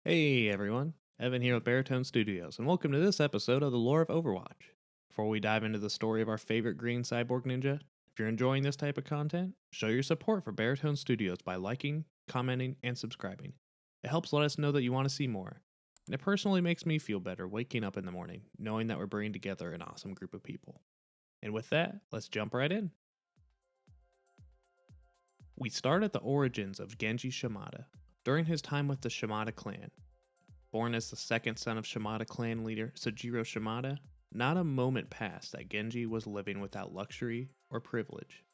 Hey everyone, Evan here with Baritone Studios, and welcome to this episode of the Lore of Overwatch. Before we dive into the story of our favorite green cyborg ninja, if you're enjoying this type of content, show your support for Baritone Studios by liking, commenting, and subscribing. It helps let us know that you want to see more, and it personally makes me feel better waking up in the morning, knowing that we're bringing together an awesome group of people. And with that, let's jump right in. We start at the origins of Genji Shimada, during his time with the Shimada clan. Born as the second son of Shimada clan leader Sujiro Shimada, not a moment passed that Genji was living without luxury or privilege.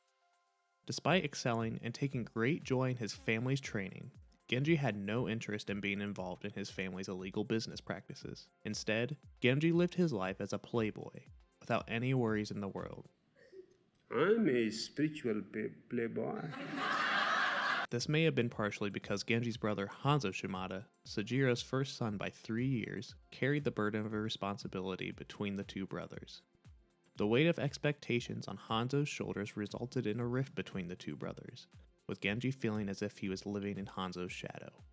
Despite excelling and taking great joy in his family's training, Genji had no interest in being involved in his family's illegal business practices. Instead, Genji lived his life as a playboy, without any worries in the world. I'm a spiritual playboy. This may have been partially because Genji's brother Hanzo Shimada, Sujiro's first son by 3 years, carried the burden of responsibility between the two brothers. The weight of expectations on Hanzo's shoulders resulted in a rift between the two brothers, with Genji feeling as if he was living in Hanzo's shadow.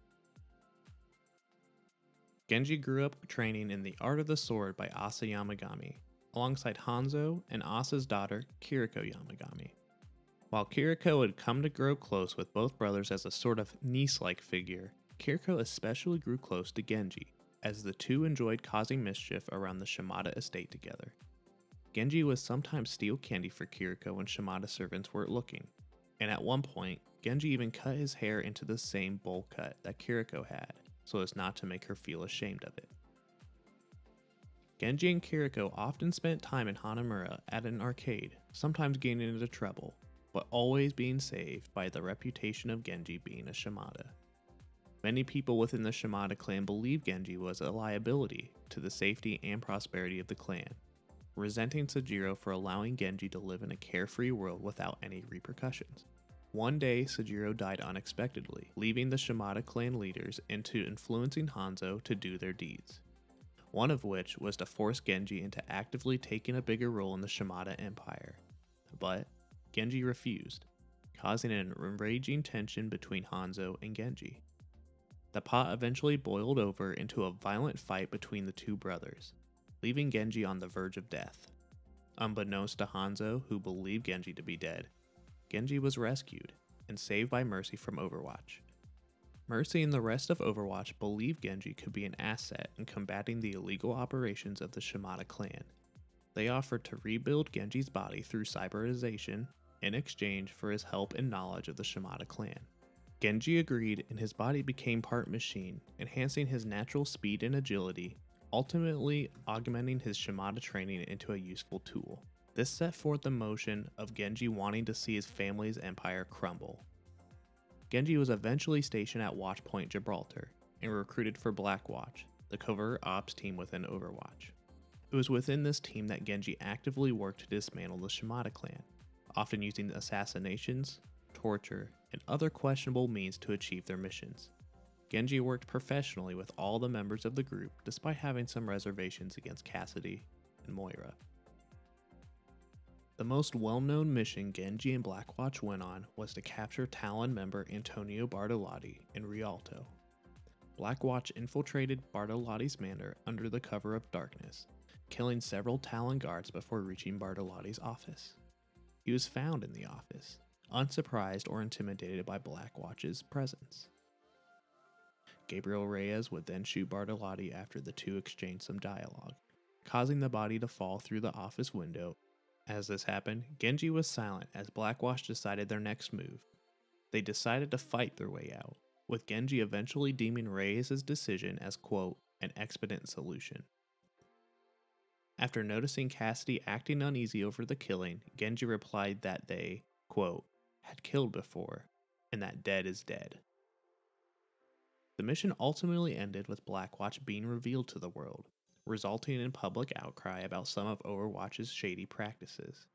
Genji grew up training in the art of the sword by Asa Yamagami, alongside Hanzo and Asa's daughter Kiriko Yamagami. While Kiriko had come to grow close with both brothers as a sort of niece-like figure, Kiriko especially grew close to Genji, as the two enjoyed causing mischief around the Shimada estate together. Genji would sometimes steal candy for Kiriko when Shimada servants weren't looking, and at one point, Genji even cut his hair into the same bowl cut that Kiriko had, so as not to make her feel ashamed of it. Genji and Kiriko often spent time in Hanamura at an arcade, sometimes getting into trouble, but always being saved by the reputation of Genji being a Shimada. Many people within the Shimada clan believed Genji was a liability to the safety and prosperity of the clan, resenting Sujiro for allowing Genji to live in a carefree world without any repercussions. One day, Sujiro died unexpectedly, leaving the Shimada clan leaders into influencing Hanzo to do their deeds. One of which was to force Genji into actively taking a bigger role in the Shimada Empire. But Genji refused, causing an enraging tension between Hanzo and Genji. The pot eventually boiled over into a violent fight between the two brothers, leaving Genji on the verge of death. Unbeknownst to Hanzo, who believed Genji to be dead, Genji was rescued and saved by Mercy from Overwatch. Mercy and the rest of Overwatch believed Genji could be an asset in combating the illegal operations of the Shimada clan. They offered to rebuild Genji's body through cyberization in exchange for his help and knowledge of the Shimada clan. Genji agreed and his body became part machine, enhancing his natural speed and agility, ultimately augmenting his Shimada training into a useful tool. This set forth the motion of Genji wanting to see his family's empire crumble. Genji was eventually stationed at Watchpoint Gibraltar and recruited for Blackwatch, the covert ops team within Overwatch. It was within this team that Genji actively worked to dismantle the Shimada clan, often using assassinations, torture, and other questionable means to achieve their missions. Genji worked professionally with all the members of the group despite having some reservations against Cassidy and Moira. The most well-known mission Genji and Blackwatch went on was to capture Talon member Antonio Bartolotti in Rialto. Blackwatch infiltrated Bartolotti's manor under the cover of darkness, killing several Talon guards before reaching Bartolotti's office. He was found in the office, unsurprised or intimidated by Blackwatch's presence. Gabriel Reyes would then shoot Bartolotti after the two exchanged some dialogue, causing the body to fall through the office window. As this happened, Genji was silent as Blackwatch decided their next move. They decided to fight their way out, with Genji eventually deeming Reyes' decision as, quote, an expedient solution. After noticing Cassidy acting uneasy over the killing, Genji replied that they, quote, had killed before, and that dead is dead. The mission ultimately ended with Blackwatch being revealed to the world, resulting in public outcry about some of Overwatch's shady practices.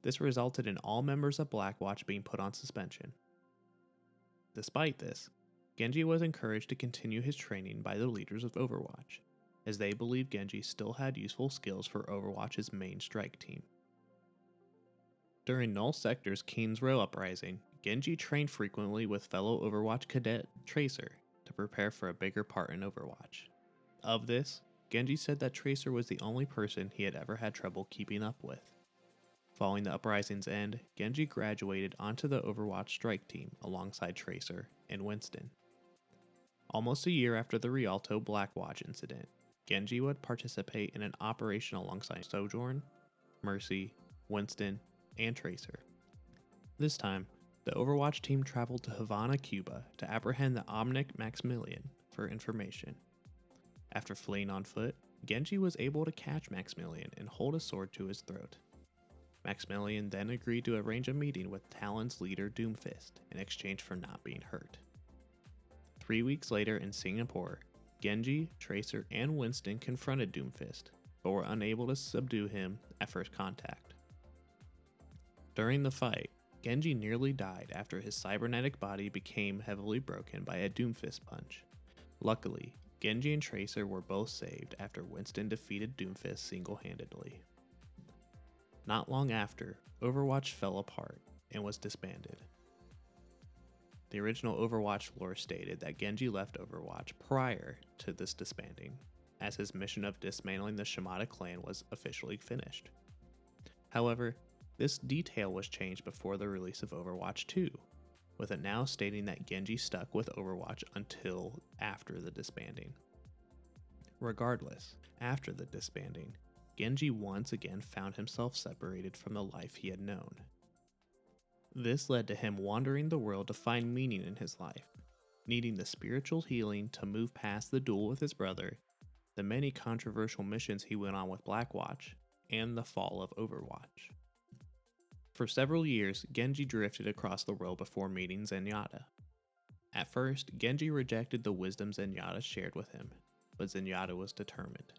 This resulted in all members of Blackwatch being put on suspension. Despite this, Genji was encouraged to continue his training by the leaders of Overwatch, as they believed Genji still had useful skills for Overwatch's main strike team. During Null Sector's King's Row uprising, Genji trained frequently with fellow Overwatch cadet Tracer to prepare for a bigger part in Overwatch. Of this, Genji said that Tracer was the only person he had ever had trouble keeping up with. Following the uprising's end, Genji graduated onto the Overwatch strike team alongside Tracer and Winston. Almost a year after the Rialto Blackwatch incident, Genji would participate in an operation alongside Sojourn, Mercy, Winston, and Tracer. This time, the Overwatch team traveled to Havana, Cuba to apprehend the Omnic Maximilian for information. After fleeing on foot, Genji was able to catch Maximilian and hold a sword to his throat. Maximilian then agreed to arrange a meeting with Talon's leader Doomfist in exchange for not being hurt. 3 weeks later in Singapore, Genji, Tracer, and Winston confronted Doomfist, but were unable to subdue him at first contact. During the fight, Genji nearly died after his cybernetic body became heavily broken by a Doomfist punch. Luckily, Genji and Tracer were both saved after Winston defeated Doomfist single-handedly. Not long after, Overwatch fell apart and was disbanded. The original Overwatch lore stated that Genji left Overwatch prior to this disbanding, as his mission of dismantling the Shimada clan was officially finished. However, this detail was changed before the release of Overwatch 2, with it now stating that Genji stuck with Overwatch until after the disbanding. Regardless, after the disbanding, Genji once again found himself separated from the life he had known. This led to him wandering the world to find meaning in his life, needing the spiritual healing to move past the duel with his brother, the many controversial missions he went on with Blackwatch, and the fall of Overwatch. For several years, Genji drifted across the world before meeting Zenyatta. At first, Genji rejected the wisdom Zenyatta shared with him, but Zenyatta was determined.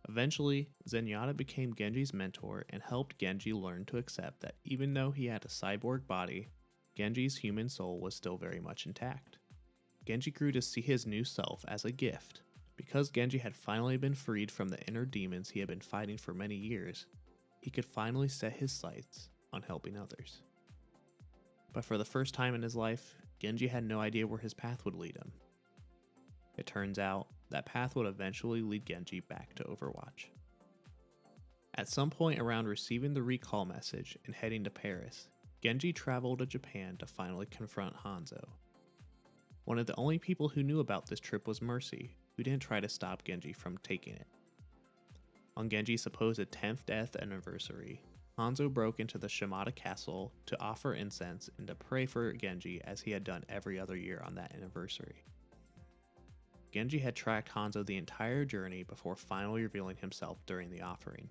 Eventually, Zenyatta became Genji's mentor and helped Genji learn to accept that even though he had a cyborg body, Genji's human soul was still very much intact. Genji grew to see his new self as a gift. Because Genji had finally been freed from the inner demons he had been fighting for many years, he could finally set his sights on helping others. But for the first time in his life, Genji had no idea where his path would lead him. It turns out, that path would eventually lead Genji back to Overwatch. At some point around receiving the recall message and heading to Paris, Genji traveled to Japan to finally confront Hanzo. One of the only people who knew about this trip was Mercy, who didn't try to stop Genji from taking it. On Genji's supposed 10th death anniversary, Hanzo broke into the Shimada castle to offer incense and to pray for Genji as he had done every other year on that anniversary. Genji had tracked Hanzo the entire journey before finally revealing himself during the offering.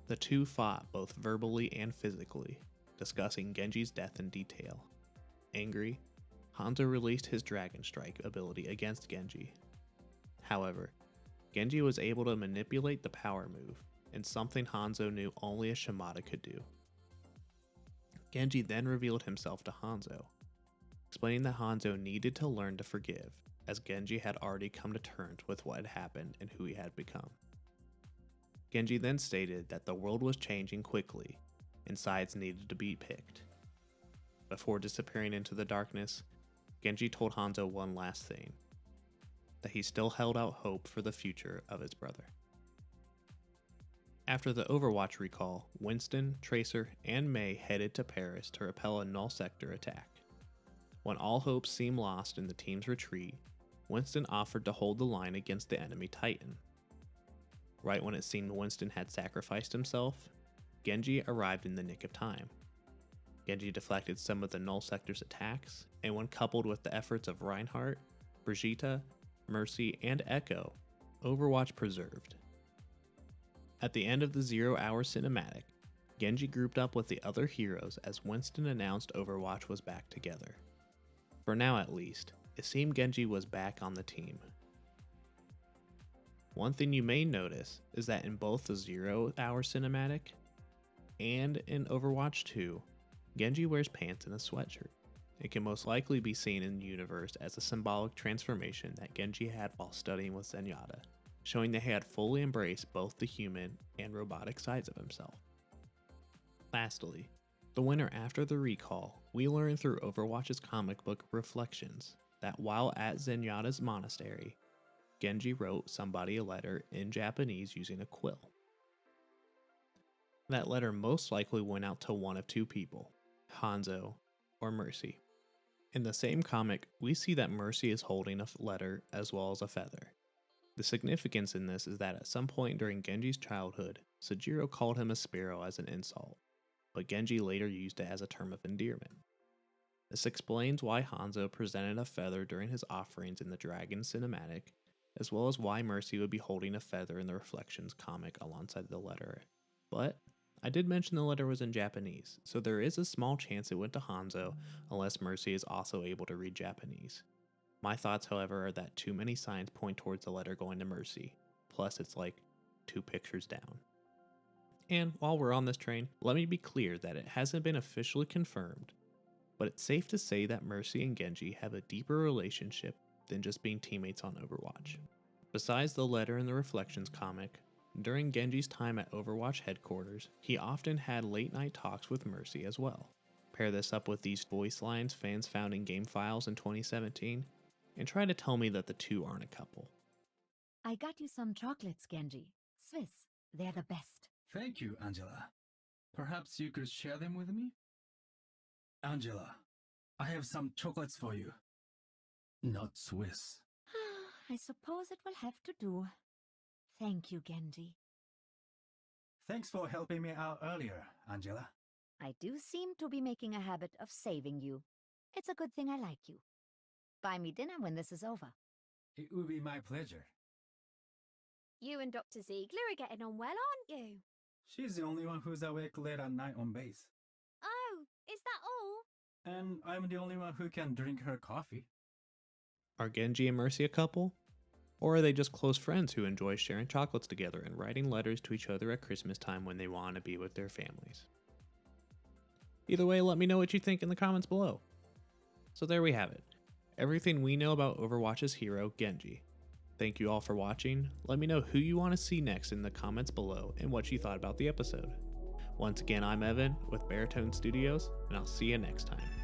The two fought both verbally and physically, discussing Genji's death in detail. Angry, Hanzo released his Dragon Strike ability against Genji. However, Genji was able to manipulate the power move, and something Hanzo knew only a Shimada could do. Genji then revealed himself to Hanzo, explaining that Hanzo needed to learn to forgive, as Genji had already come to terms with what had happened and who he had become. Genji then stated that the world was changing quickly, and sides needed to be picked. Before disappearing into the darkness, Genji told Hanzo one last thing, that he still held out hope for the future of his brother. After the Overwatch recall, Winston, Tracer, and Mei headed to Paris to repel a null sector attack. When all hopes seemed lost in the team's retreat, Winston offered to hold the line against the enemy Titan. Right when it seemed Winston had sacrificed himself, Genji arrived in the nick of time. Genji deflected some of the null sector's attacks, and when coupled with the efforts of Reinhardt, Brigitte, Mercy, and Echo, Overwatch preserved. At the end of the 0-hour cinematic, Genji grouped up with the other heroes as Winston announced Overwatch was back together. For now at least, it seemed Genji was back on the team. One thing you may notice is that in both the 0-hour cinematic and in Overwatch 2, Genji wears pants and a sweatshirt. It can most likely be seen in the universe as a symbolic transformation that Genji had while studying with Zenyatta, showing that he had fully embraced both the human and robotic sides of himself. Lastly, the winter after the recall, we learned through Overwatch's comic book Reflections that while at Zenyatta's monastery, Genji wrote somebody a letter in Japanese using a quill. That letter most likely went out to one of two people, Hanzo or Mercy. In the same comic, we see that Mercy is holding a letter as well as a feather. The significance in this is that at some point during Genji's childhood, Sojiro called him a sparrow as an insult, but Genji later used it as a term of endearment. This explains why Hanzo presented a feather during his offerings in the Dragon cinematic, as well as why Mercy would be holding a feather in the Reflections comic alongside the letter. But I did mention the letter was in Japanese, so there is a small chance it went to Hanzo unless Mercy is also able to read Japanese. My thoughts, however, are that too many signs point towards the letter going to Mercy, plus it's like 2 pictures down. And while we're on this train, let me be clear that it hasn't been officially confirmed, but it's safe to say that Mercy and Genji have a deeper relationship than just being teammates on Overwatch. Besides the letter in the Reflections comic, during Genji's time at Overwatch headquarters, he often had late night talks with Mercy as well. Pair this up with these voice lines fans found in game files in 2017, and try to tell me that the two aren't a couple. I got you some chocolates, Genji. Swiss, they're the best. Thank you, Angela. Perhaps you could share them with me? Angela, I have some chocolates for you. Not Swiss. I suppose it will have to do. Thank you, Genji. Thanks for helping me out earlier, Angela. I do seem to be making a habit of saving you. It's a good thing I like you. Buy me dinner when this is over. It would be my pleasure. You and Dr. Ziegler are getting on well, aren't you? She's the only one who's awake late at night on base. Oh, is that all? And I'm the only one who can drink her coffee. Are Genji and Mercy a couple? Or are they just close friends who enjoy sharing chocolates together and writing letters to each other at Christmas time when they want to be with their families? Either way, let me know what you think in the comments below. So there we have it. Everything we know about Overwatch's hero, Genji. Thank you all for watching. Let me know who you want to see next in the comments below and what you thought about the episode. Once again, I'm Evan with Baritone Studios, and I'll see you next time.